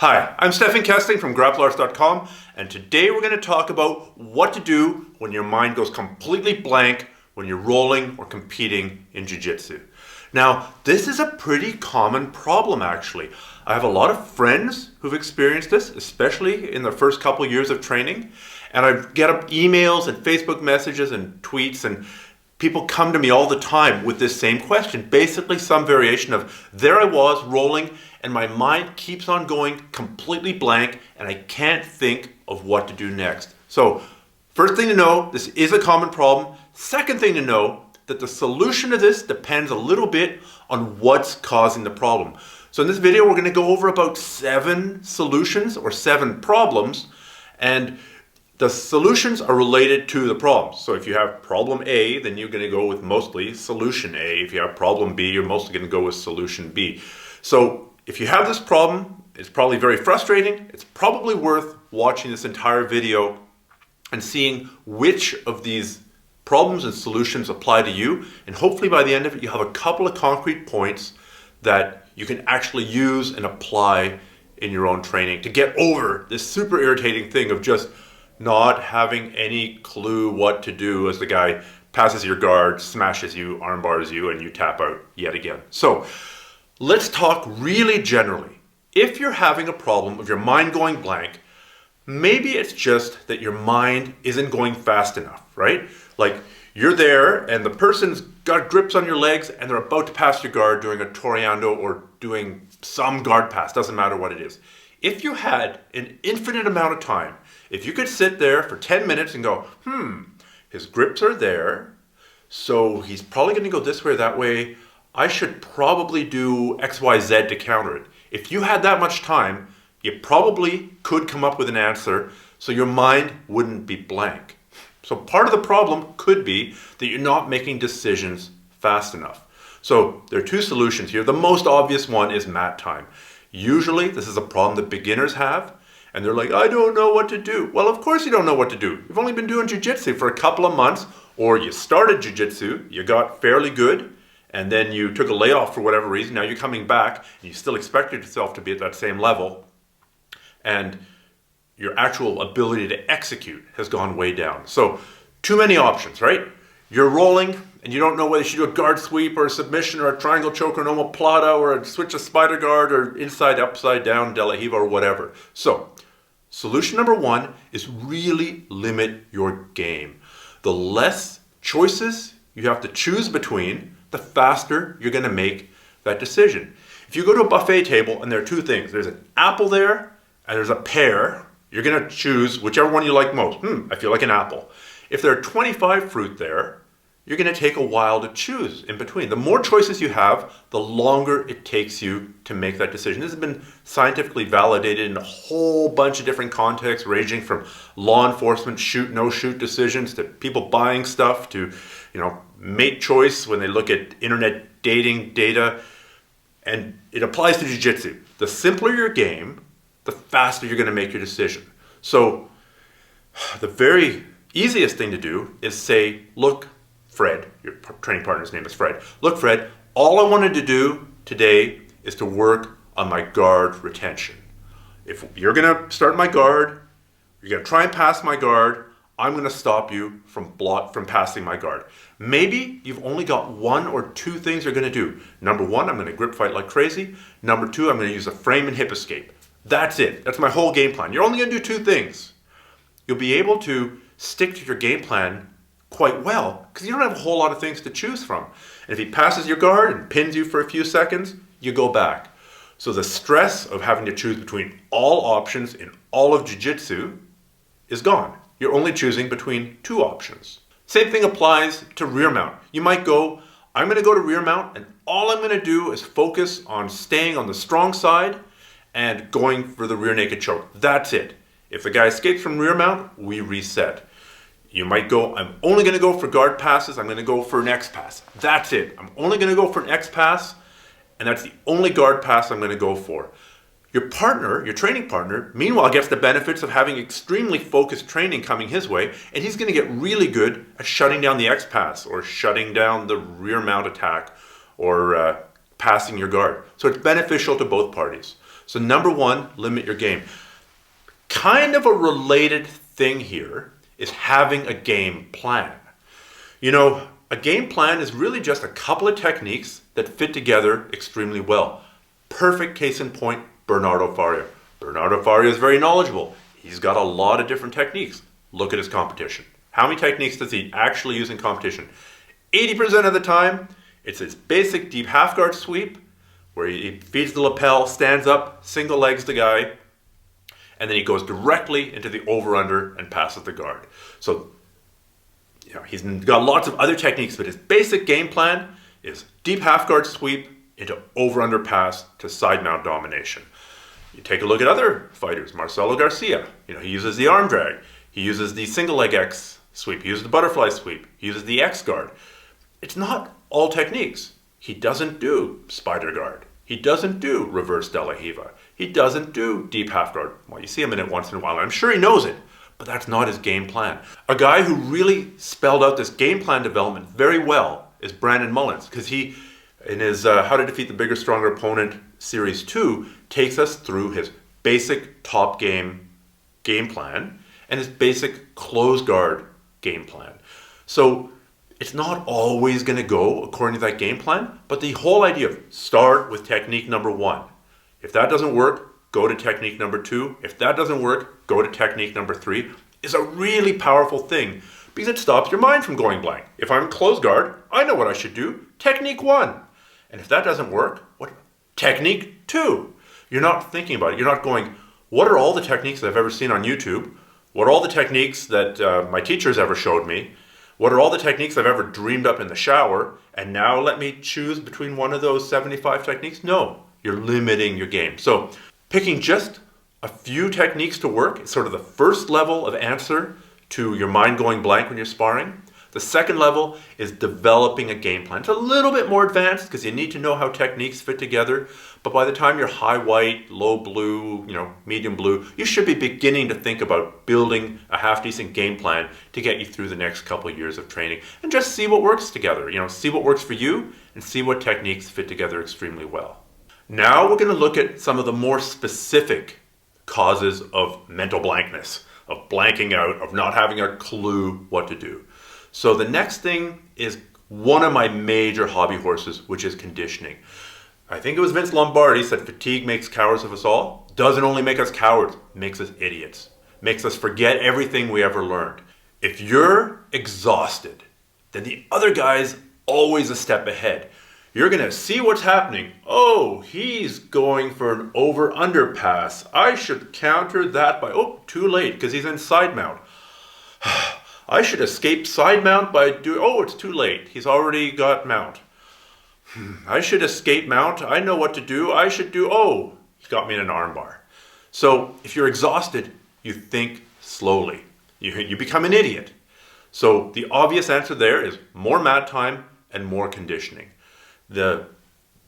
Hi, I'm Stefan Kesting from grapplers.com, and today we're going to talk about what to do when your mind goes completely blank when you're rolling or competing in Jiu-Jitsu. Now, this is a pretty common problem actually. I have a lot of friends who've experienced this, especially in the first couple years of training, and I get up emails and Facebook messages and tweets, and people come to me all the time with this same question, basically some variation of, there I was rolling and my mind keeps on going completely blank and I can't think of what to do next. So first thing to know, this is a common problem. Second thing to know, that the solution to this depends a little bit on what's causing the problem. So in this video, we're going to go over about 7 solutions or 7 problems, and the solutions are related to the problems. So if you have problem A, then you're going to go with mostly solution A. If you have problem B, you're mostly going to go with solution B. So if you have this problem, it's probably very frustrating. It's probably worth watching this entire video and seeing which of these problems and solutions apply to you. And hopefully by the end of it, you have a couple of concrete points that you can actually use and apply in your own training to get over this super irritating thing of just not having any clue what to do as the guy passes your guard, smashes you, arm bars you, and you tap out yet again. So let's talk really generally. If you're having a problem of your mind going blank, maybe it's just that your mind isn't going fast enough, right? Like you're there and the person's got grips on your legs and they're about to pass your guard doing a toreando or doing some guard pass, doesn't matter what it is. If you had an infinite amount of time, if you could sit there for 10 minutes and go, his grips are there, so he's probably going to go this way or that way, I should probably do X, Y, Z to counter it. If you had that much time, you probably could come up with an answer so your mind wouldn't be blank. So part of the problem could be that you're not making decisions fast enough. So there are 2 solutions here. The most obvious one is mat time. Usually this is a problem that beginners have, and they're like, I don't know what to do. Well, of course you don't know what to do. You've only been doing jiu-jitsu for a couple of months, or you started jiu-jitsu, you got fairly good, and then you took a layoff for whatever reason. Now you're coming back, and you still expected yourself to be at that same level, and your actual ability to execute has gone way down. So too many options, right? You're rolling, and you don't know whether you should do a guard sweep or a submission or a triangle choke or an omoplata or a switch a spider guard or inside, upside down, de la hiva or whatever. So solution number 1 is really limit your game. The less choices you have to choose between, the faster you're going to make that decision. If you go to a buffet table and there are 2 things, there's an apple there and there's a pear, you're going to choose whichever one you like most. I feel like an apple. If there are 25 fruit there, you're going to take a while to choose in between. The more choices you have, the longer it takes you to make that decision. This has been scientifically validated in a whole bunch of different contexts, ranging from law enforcement shoot, no shoot decisions to people buying stuff to, mate choice when they look at internet dating data. And it applies to jiu-jitsu. The simpler your game, the faster you're going to make your decision. So the very easiest thing to do is say, look, Fred, your training partner's name is Fred. Look, Fred, all I wanted to do today is to work on my guard retention. If you're going to start my guard, you're going to try and pass my guard, I'm going to stop you from passing my guard. Maybe you've only got 1 or 2 things you're going to do. Number 1, I'm going to grip fight like crazy. Number 2, I'm going to use a frame and hip escape. That's it. That's my whole game plan. You're only going to do 2 things. You'll be able to stick to your game plan quite well because you don't have a whole lot of things to choose from. And if he passes your guard and pins you for a few seconds, you go back. So the stress of having to choose between all options in all of jiu-jitsu is gone. You're only choosing between 2 options. Same thing applies to rear mount. You might go, I'm going to go to rear mount and all I'm going to do is focus on staying on the strong side and going for the rear naked choke. That's it. If the guy escapes from rear mount, we reset. You might go, I'm only going to go for guard passes. I'm going to go for an X pass. That's it. I'm only going to go for an X pass, and that's the only guard pass I'm going to go for. Your partner, your training partner, meanwhile gets the benefits of having extremely focused training coming his way, and he's going to get really good at shutting down the X pass or shutting down the rear mount attack or passing your guard. So it's beneficial to both parties. So number one, limit your game. Kind of a related thing here is having a game plan. You know, a game plan is really just a couple of techniques that fit together extremely well. Perfect case in point, Bernardo Faria. Bernardo Faria is very knowledgeable. He's got a lot of different techniques. Look at his competition. How many techniques does he actually use in competition? 80% of the time, it's his basic deep half guard sweep, where he feeds the lapel, stands up, single legs the guy, and then he goes directly into the over-under and passes the guard. So, you know, he's got lots of other techniques, but his basic game plan is deep half guard sweep into over-under pass to side mount domination. You take a look at other fighters, Marcelo Garcia. You know, he uses the arm drag. He uses the single leg X sweep. He uses the butterfly sweep. He uses the X guard. It's not all techniques. He doesn't do spider guard. He doesn't do reverse De La Riva. He doesn't do deep half guard. Well, you see him in it once in a while. I'm sure he knows it, but that's not his game plan. A guy who really spelled out this game plan development very well is Brandon Mullins, because he, in his How to Defeat the Bigger, Stronger Opponent Series 2, takes us through his basic top game plan and his basic close guard game plan. So it's not always going to go according to that game plan, but the whole idea of start with technique number one. If that doesn't work, go to technique number two. If that doesn't work, go to technique number three is a really powerful thing because it stops your mind from going blank. If I'm close guard, I know what I should do. Technique one. And if that doesn't work, what? Technique two. You're not thinking about it. You're not going, what are all the techniques that I've ever seen on YouTube? What are all the techniques that my teachers ever showed me? What are all the techniques I've ever dreamed up in the shower? And now let me choose between one of those 75 techniques? No, you're limiting your game. So picking just a few techniques to work is sort of the first level of answer to your mind going blank when you're sparring. The second level is developing a game plan. It's a little bit more advanced because you need to know how techniques fit together. But by the time you're high white, low blue, medium blue, you should be beginning to think about building a half decent game plan to get you through the next couple of years of training and just see what works together. See what works for you and see what techniques fit together extremely well. Now we're going to look at some of the more specific causes of mental blankness, of blanking out, of not having a clue what to do. So the next thing is one of my major hobby horses, which is conditioning. I think it was Vince Lombardi said fatigue makes cowards of us all. Doesn't only make us cowards, makes us idiots. Makes us forget everything we ever learned. If you're exhausted, then the other guy's always a step ahead. You're going to see what's happening. Oh, he's going for an over-under pass. I should counter that by, too late because he's in side mount. I should escape side mount by doing, it's too late. He's already got mount. I should escape mount. I know what to do. I should do, he got me in an armbar. So if you're exhausted, you think slowly. You become an idiot. So the obvious answer there is more mat time and more conditioning. The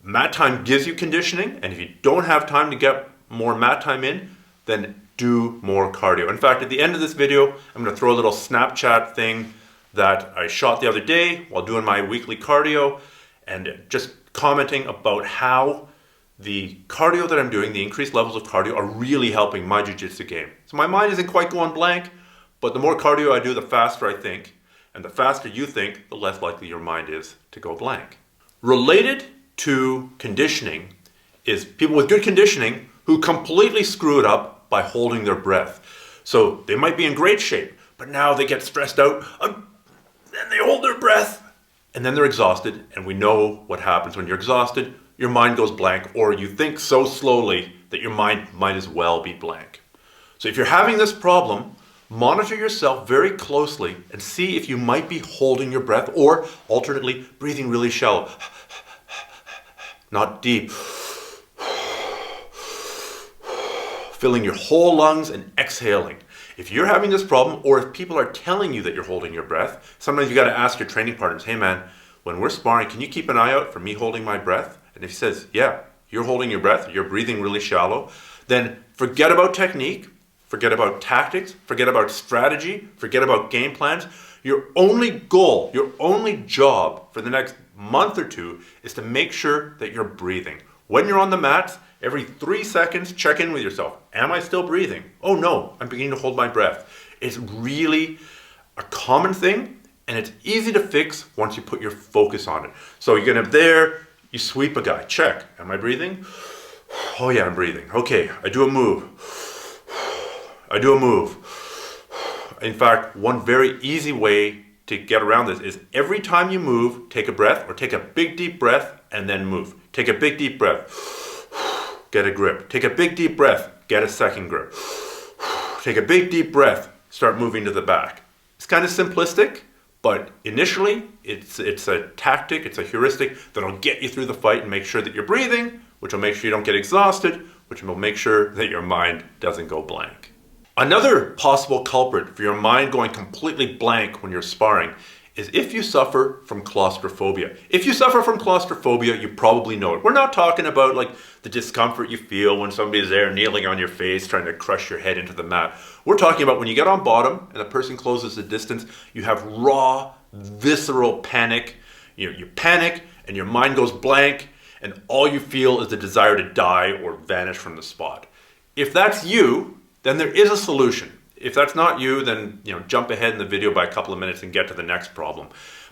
mat time gives you conditioning, and if you don't have time to get more mat time in, then do more cardio. In fact, at the end of this video, I'm going to throw a little Snapchat thing that I shot the other day while doing my weekly cardio and just commenting about how the cardio that I'm doing, the increased levels of cardio, are really helping my jiu-jitsu game. So my mind isn't quite going blank, but the more cardio I do, the faster I think. And the faster you think, the less likely your mind is to go blank. Related to conditioning is people with good conditioning who completely screw it up by holding their breath. So they might be in great shape, but now they get stressed out and they hold their breath and then they're exhausted. And we know what happens when you're exhausted. Your mind goes blank, or you think so slowly that your mind might as well be blank. So if you're having this problem, monitor yourself very closely and see if you might be holding your breath or alternately breathing really shallow. Not deep. Filling your whole lungs and exhaling. If you're having this problem, or if people are telling you that you're holding your breath, sometimes you got to ask your training partners, hey man, when we're sparring, can you keep an eye out for me holding my breath? And if he says, yeah, you're holding your breath, you're breathing really shallow, then forget about technique, forget about tactics, forget about strategy, forget about game plans. Your only goal, your only job for the next month or two is to make sure that you're breathing. When you're on the mats, Every 3 seconds, check in with yourself. Am I still breathing? Oh no, I'm beginning to hold my breath. It's really a common thing, and it's easy to fix once you put your focus on it. So you're gonna there, you sweep a guy, check. Am I breathing? Oh yeah, I'm breathing. Okay, I do a move. I do a move. In fact, one very easy way to get around this is every time you move, take a breath, or take a big deep breath and then move. Take a big deep breath, get a grip. Take a big deep breath, get a second grip. Take a big deep breath, start moving to the back. It's kind of simplistic, but initially it's a tactic, it's a heuristic that'll get you through the fight and make sure that you're breathing, which will make sure you don't get exhausted, which will make sure that your mind doesn't go blank. Another possible culprit for your mind going completely blank when you're sparring is if you suffer from claustrophobia. If you suffer from claustrophobia, you probably know it. We're not talking about like the discomfort you feel when somebody's there kneeling on your face trying to crush your head into the mat. We're talking about when you get on bottom and a person closes the distance, you have raw, visceral panic. You panic and your mind goes blank and all you feel is the desire to die or vanish from the spot. If that's you, then there is a solution. If that's not you, then jump ahead in the video by a couple of minutes and get to the next problem.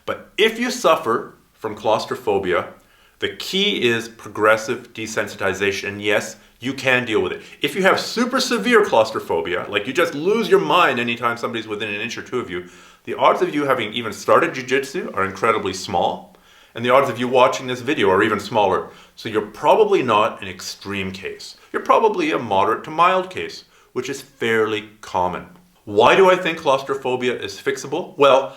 But if you suffer from claustrophobia, the key is progressive desensitization. And yes, you can deal with it. If you have super severe claustrophobia, like you just lose your mind anytime somebody's within an inch or two of you, the odds of you having even started jiu-jitsu are incredibly small. And the odds of you watching this video are even smaller. So you're probably not an extreme case. You're probably a moderate to mild case, which is fairly common. Why do I think claustrophobia is fixable? Well,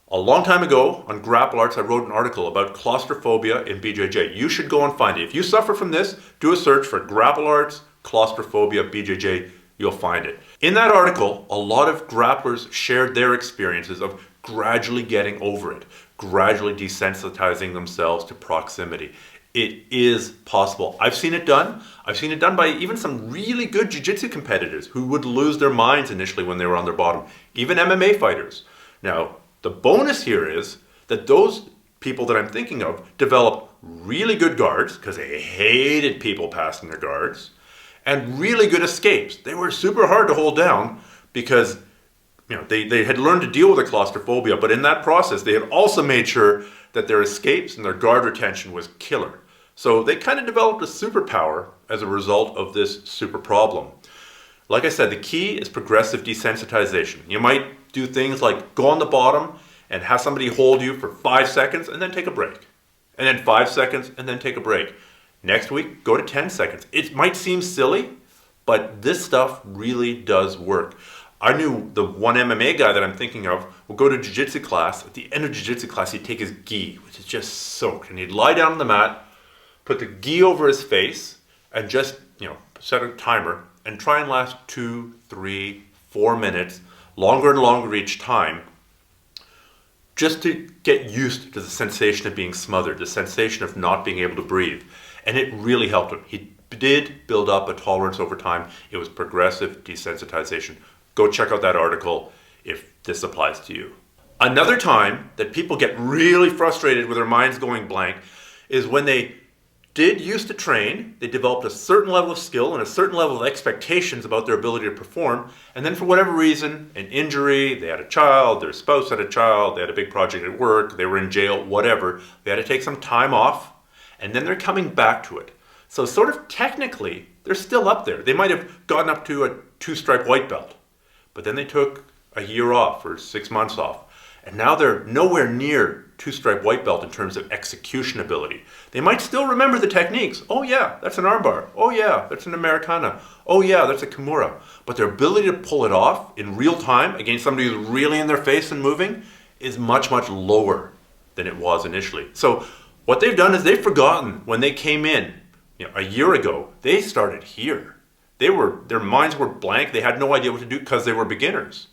a long time ago on Grapple Arts, I wrote an article about claustrophobia in BJJ. You should go and find it. If you suffer from this, do a search for Grapple Arts, claustrophobia, BJJ, you'll find it. In that article, a lot of grapplers shared their experiences of gradually getting over it, gradually desensitizing themselves to proximity. It is possible. I've seen it done. I've seen it done by even some really good jiu-jitsu competitors who would lose their minds initially when they were on their bottom. Even MMA fighters. Now, the bonus here is that those people that I'm thinking of developed really good guards because they hated people passing their guards, and really good escapes. They were super hard to hold down because they had learned to deal with the claustrophobia, but in that process, they had also made sure that their escapes and their guard retention was killer. So they kind of developed a superpower as a result of this super problem. Like I said, the key is progressive desensitization. You might do things like go on the bottom and have somebody hold you for 5 seconds and then take a break. And then 5 seconds and then take a break. Next week, go to 10 seconds. It might seem silly, but this stuff really does work. I knew the one MMA guy that I'm thinking of would go to jiu-jitsu class. At the end of jiu-jitsu class, he'd take his gi, which is just soaked, and he'd lie down on the mat, put the gi over his face, and just, set a timer, and try and last 2, 3, 4 minutes, longer and longer each time, just to get used to the sensation of being smothered, the sensation of not being able to breathe. And it really helped him. He did build up a tolerance over time. It was progressive desensitization. Go check out that article if this applies to you. Another time that people get really frustrated with their minds going blank is when they did used to train, they developed a certain level of skill and a certain level of expectations about their ability to perform, and then for whatever reason, an injury, they had a child, their spouse had a child, they had a big project at work, they were in jail, whatever, they had to take some time off, and then they're coming back to it. So sort of technically, they're still up there. They might have gotten up to a 2-stripe white belt, but then they took a year off or 6 months off. And now they're nowhere near 2-stripe white belt in terms of execution ability. They might still remember the techniques. Oh yeah, that's an armbar. Oh yeah, that's an Americana. Oh yeah, that's a Kimura. But their ability to pull it off in real time against somebody who's really in their face and moving is much, much lower than it was initially. So what they've done is they've forgotten when they came in a year ago, they started here. Their minds were blank. They had no idea what to do because they were beginners.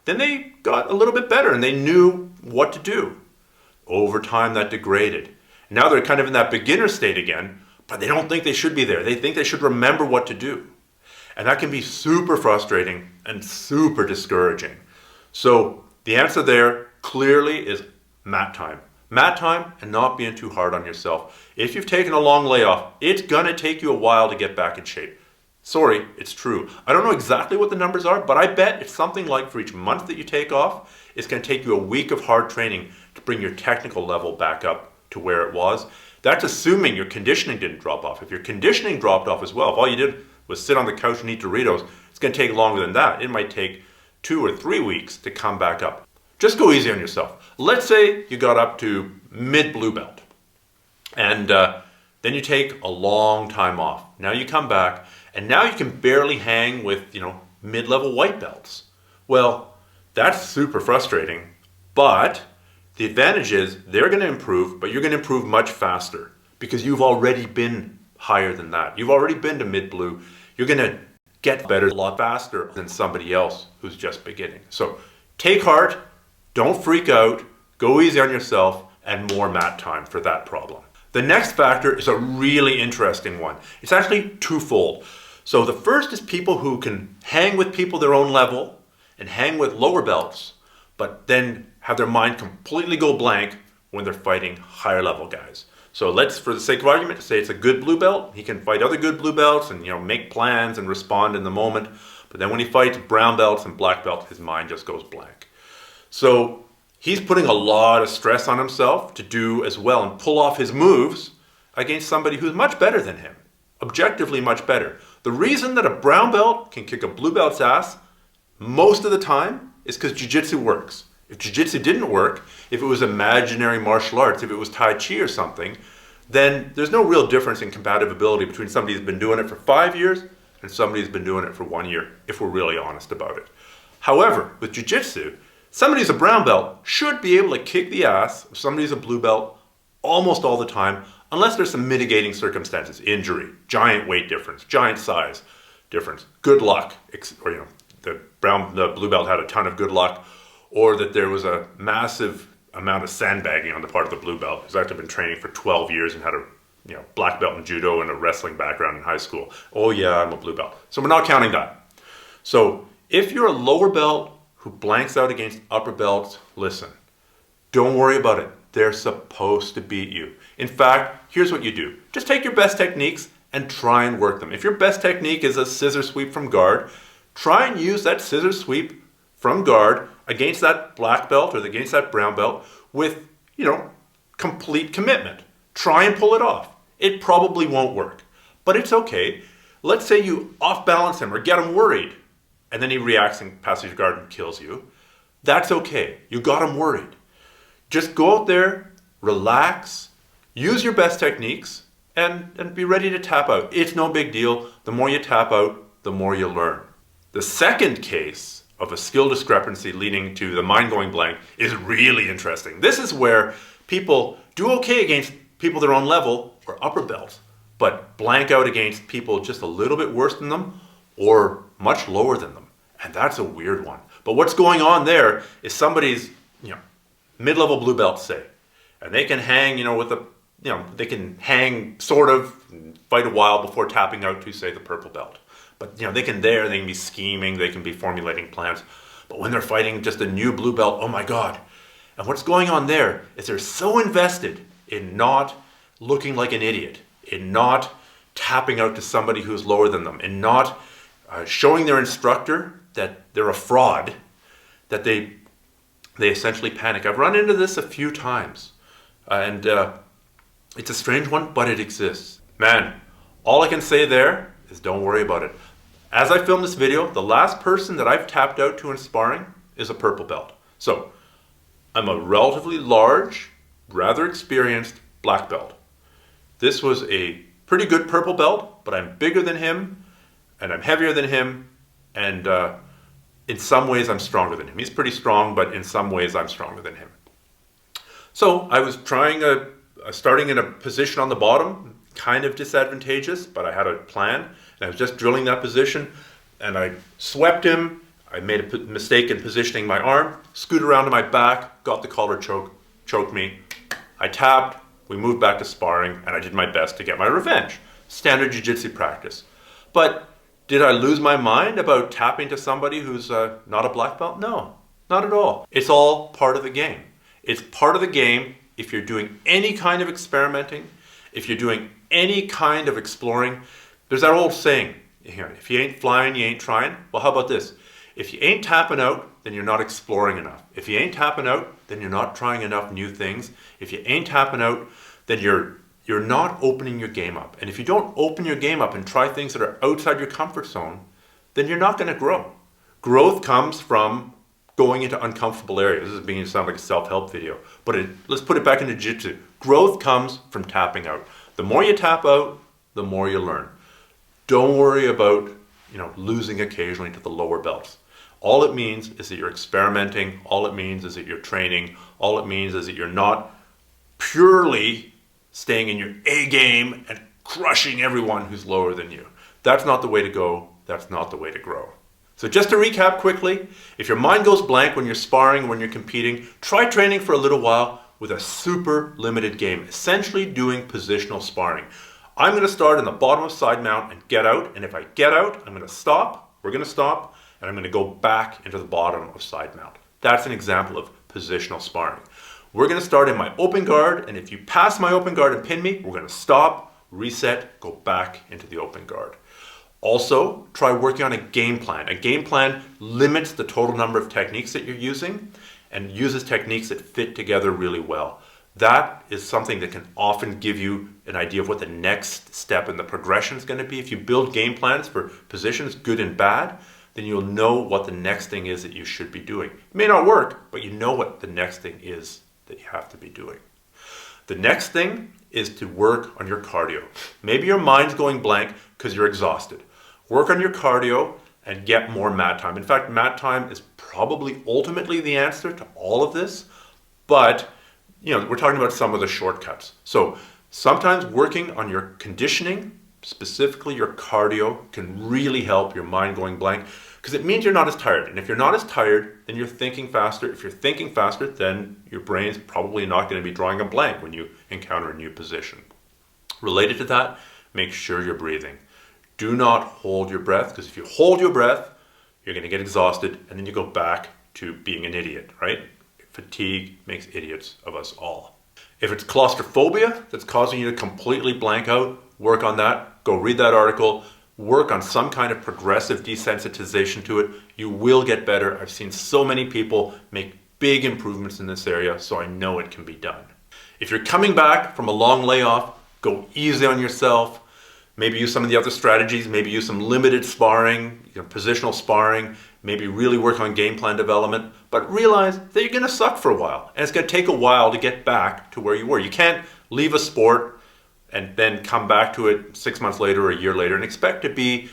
Then they got a little bit better and they knew what to do. Over time, that degraded. Now they're kind of in that beginner state again, but they don't think they should be there. They think they should remember what to do. And that can be super frustrating and super discouraging. So the answer there clearly is mat time. Mat time and not being too hard on yourself. If you've taken a long layoff, it's gonna take you a while to get back in shape. Sorry, it's true. I don't know exactly what the numbers are, but I bet it's something like for each month that you take off, it's gonna take you a week of hard training to bring your technical level back up to where it was. That's assuming your conditioning didn't drop off. If your conditioning dropped off as well, if all you did was sit on the couch and eat Doritos, it's gonna take longer than that. It might take 2 or 3 weeks to come back up. Just go easy on yourself. Let's say you got up to mid-blue belt and then you take a long time off. Now you come back and now you can barely hang with, mid-level white belts. Well, that's super frustrating, but the advantage is they're going to improve, but you're going to improve much faster because you've already been higher than that. You've already been to mid-blue. You're going to get better a lot faster than somebody else who's just beginning. So take heart, don't freak out, go easy on yourself, and more mat time for that problem. The next factor is a really interesting one. It's actually twofold. So the first is people who can hang with people their own level and hang with lower belts, but then have their mind completely go blank when they're fighting higher level guys. So let's, for the sake of argument, say it's a good blue belt. He can fight other good blue belts and make plans and respond in the moment. But then when he fights brown belts and black belts, his mind just goes blank. So he's putting a lot of stress on himself to do as well and pull off his moves against somebody who's much better than him, objectively much better. The reason that a brown belt can kick a blue belt's ass most of the time is because Jiu-Jitsu works. If Jiu-Jitsu didn't work, if it was imaginary martial arts, if it was Tai Chi or something, then there's no real difference in compatibility between somebody who's been doing it for 5 years and somebody who's been doing it for 1 year, if we're really honest about it. However, with Jiu-Jitsu, somebody who's a brown belt should be able to kick the ass of somebody who's a blue belt almost all the time, unless there's some mitigating circumstances, injury, giant weight difference, giant size difference, good luck, or the blue belt had a ton of good luck, or that there was a massive amount of sandbagging on the part of the blue belt, who's actually been training for 12 years and had a black belt in judo and a wrestling background in high school. Oh yeah, I'm a blue belt. So we're not counting that. So if you're a lower belt who blanks out against upper belts, listen, don't worry about it. They're supposed to beat you. In fact, here's what you do. Just take your best techniques and try and work them. If your best technique is a scissor sweep from guard, try and use that scissor sweep from guard against that black belt or against that brown belt with, complete commitment. Try and pull it off. It probably won't work, but it's okay. Let's say you off balance him or get him worried and then he reacts and passes your guard and kills you. That's okay. You got him worried. Just go out there, relax, use your best techniques, and be ready to tap out. It's no big deal. The more you tap out, the more you learn. The second case of a skill discrepancy leading to the mind going blank is really interesting. This is where people do okay against people their own level or upper belts, but blank out against people just a little bit worse than them or much lower than them. And that's a weird one. But what's going on there is somebody's, mid-level blue belt, say, and they can hang, they can hang sort of, fight a while before tapping out to, say, the purple belt. But, they can be scheming, they can be formulating plans. But when they're fighting just a new blue belt, oh my God. And what's going on there is they're so invested in not looking like an idiot, in not tapping out to somebody who's lower than them, in not showing their instructor that they're a fraud, that they essentially panic. I've run into this a few times, and it's a strange one, but it exists. Man, all I can say there is don't worry about it. As I film this video, the last person that I've tapped out to in sparring is a purple belt. So I'm a relatively large, rather experienced black belt. This was a pretty good purple belt, but I'm bigger than him, and I'm heavier than him, and in some ways I'm stronger than him. He's pretty strong, but in some ways I'm stronger than him. So I was starting in a position on the bottom, kind of disadvantageous, but I had a plan, and I was just drilling that position, and I swept him. I made a mistake in positioning my arm, scooted around to my back, got the collar choke, choked me. I tapped, we moved back to sparring, and I did my best to get my revenge. Standard jiu-jitsu practice. But did I lose my mind about tapping to somebody who's not a black belt? No, not at all. It's all part of the game. It's part of the game if you're doing any kind of experimenting, if you're doing any kind of exploring, there's that old saying, if you ain't flying, you ain't trying. Well, how about this? If you ain't tapping out, then you're not exploring enough. If you ain't tapping out, then you're not trying enough new things. If you ain't tapping out, then you're not opening your game up. And if you don't open your game up and try things that are outside your comfort zone, then you're not going to grow. Growth comes from going into uncomfortable areas. This is beginning to sound like a self-help video, but let's put it back into jiu-jitsu. Growth comes from tapping out. The more you tap out, the more you learn. Don't worry about losing occasionally to the lower belts. All it means is that you're experimenting. All it means is that you're training. All it means is that you're not purely staying in your A game and crushing everyone who's lower than you. That's not the way to go. That's not the way to grow. So just to recap quickly, if your mind goes blank when you're sparring, when you're competing, try training for a little while with a super limited game, essentially doing positional sparring. I'm going to start in the bottom of side mount and get out, and if I get out, I'm going to stop, we're going to stop, and I'm going to go back into the bottom of side mount. That's an example of positional sparring. We're going to start in my open guard, and if you pass my open guard and pin me, we're going to stop, reset, go back into the open guard. Also, try working on a game plan. A game plan limits the total number of techniques that you're using and uses techniques that fit together really well. That is something that can often give you an idea of what the next step in the progression is going to be. If you build game plans for positions, good and bad, then you'll know what the next thing is that you should be doing. It may not work, but you know what the next thing is that you have to be doing. The next thing is to work on your cardio. Maybe your mind's going blank because you're exhausted. Work on your cardio and get more mat time. In fact, mat time is probably ultimately the answer to all of this, but we're talking about some of the shortcuts. So sometimes working on your conditioning, specifically your cardio, can really help your mind going blank because it means you're not as tired. And if you're not as tired, then you're thinking faster. If you're thinking faster, then your brain's probably not going to be drawing a blank when you encounter a new position. Related to that, make sure you're breathing. Do not hold your breath, because if you hold your breath, you're going to get exhausted, and then you go back to being an idiot, right? Fatigue makes idiots of us all. If it's claustrophobia that's causing you to completely blank out, work on that. Go read that article. Work on some kind of progressive desensitization to it. You will get better. I've seen so many people make big improvements in this area, so I know it can be done. If you're coming back from a long layoff, go easy on yourself. Maybe use some of the other strategies, maybe use some limited sparring, positional sparring, maybe really work on game plan development, but realize that you're going to suck for a while, and it's going to take a while to get back to where you were. You can't leave a sport and then come back to it 6 months later or a year later and expect to be,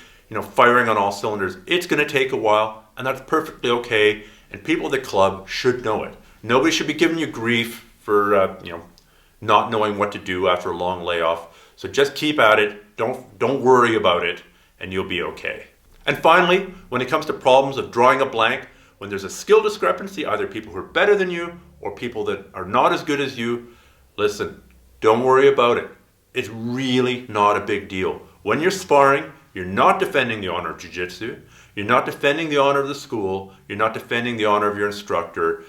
firing on all cylinders. It's going to take a while, and that's perfectly okay, and people at the club should know it. Nobody should be giving you grief for, not knowing what to do after a long layoff. So just keep at it. Don't worry about it, and you'll be okay. And finally, when it comes to problems of drawing a blank, when there's a skill discrepancy, either people who are better than you or people that are not as good as you, listen, don't worry about it. It's really not a big deal. When you're sparring, you're not defending the honor of jiu-jitsu. You're not defending the honor of the school. You're not defending the honor of your instructor.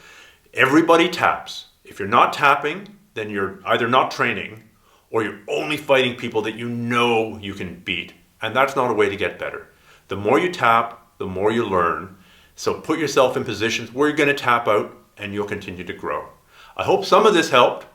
Everybody taps. If you're not tapping, then you're either not training or you're only fighting people that you know you can beat. And that's not a way to get better. The more you tap, the more you learn. So put yourself in positions where you're going to tap out and you'll continue to grow. I hope some of this helped.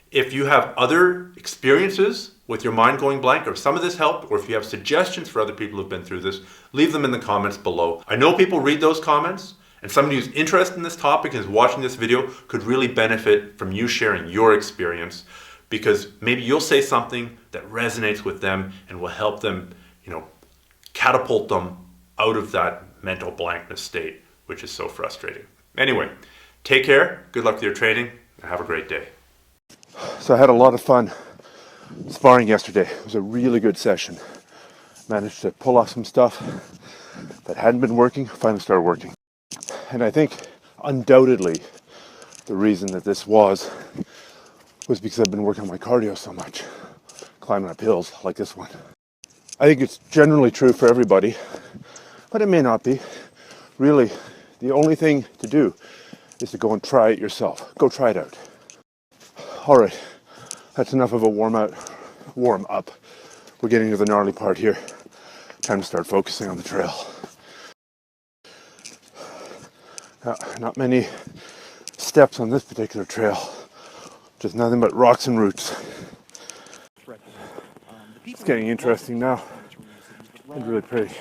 If you have other experiences with your mind going blank, or if some of this helped, or if you have suggestions for other people who've been through this, leave them in the comments below. I know people read those comments, and somebody who's interested in this topic and is watching this video could really benefit from you sharing your experience, because maybe you'll say something that resonates with them and will help them, catapult them out of that mental blankness state, which is so frustrating. Anyway, take care, good luck with your training, and have a great day. So I had a lot of fun sparring yesterday. It was a really good session. Managed to pull off some stuff that hadn't been working, finally started working. And I think undoubtedly the reason that this was because I've been working on my cardio so much, climbing up hills like this one. I think it's generally true for everybody, but it may not be. Really, the only thing to do is to go and try it yourself. Go try it out. All right, that's enough of a warm up. We're getting to the gnarly part here. Time to start focusing on the trail. Not many steps on this particular trail. Just nothing but rocks and roots. It's getting interesting now and really pretty.